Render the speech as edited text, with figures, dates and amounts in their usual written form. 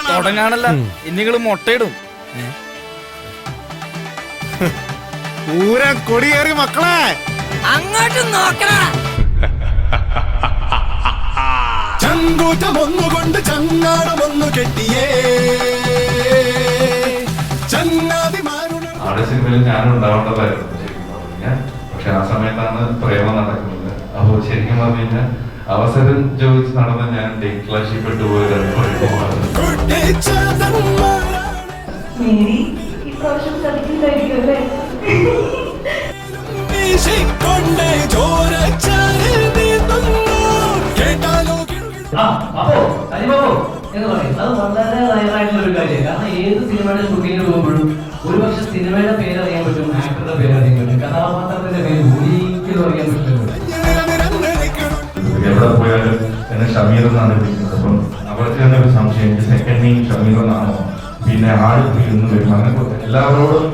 തുടങ്ങാണല്ല ഇനിങ്ങള് മുട്ടയിടും. പൂരാ കൊടിയേറി മക്കളെ അങ്ങോട്ട് നോക്കണ. ചങ്കൂറ്റമൊന്നുകൊണ്ട് ചങ്ങാടമൊന്നു കെട്ടിയേ ചങ്ങാതിമാരുടെ ആടെ സിനിമയിൽ ഞാനും ഉണ്ടാവേണ്ടതായിരുന്നു ശരിക്കും പറഞ്ഞു കഴിഞ്ഞാൽ. പക്ഷെ ആ സമയത്താണ് പ്രേമം നടക്കുന്നത്. അപ്പൊ ശരിക്കും പറഞ്ഞു കഴിഞ്ഞാൽ അവസരം ചോദിച്ച് നടന്ന ഞാൻ ഡേറ്റ് ക്ലാഷിൽ പെട്ടുപോയതാണ്. അപ്പോ തനിബാബു എന്ന് പറയും അത് വളരെ റയറായിട്ടുള്ള ഒരു കാര്യമാണ്. കാരണം ഏത് സിനിമയുടെ ഷൂട്ടിങ്ങിന് പോകുമ്പോഴും ഒരുപക്ഷെ സിനിമയുടെ പേര് അറിയാൻ പറ്റും, ആക്ടറുടെ പേര് അറിയാൻ പറ്റും, കഥാപാത്രത്തിന്റെ പേര് ഒരിക്കലും അറിയാൻ പറ്റില്ല. എവിടെ പോയാലും എന്നെ ഷമീർ എന്നാണ് വിളിക്കുന്നത്. അപ്പം അവർക്ക് തന്നെ ഒരു സംശയം, എനിക്ക് സെക്കൻഡ് നെയിം ഷമീർ എന്നാണോ, പിന്നെ ആട് എന്ന് വരും, അങ്ങനെ എല്ലാവരോടും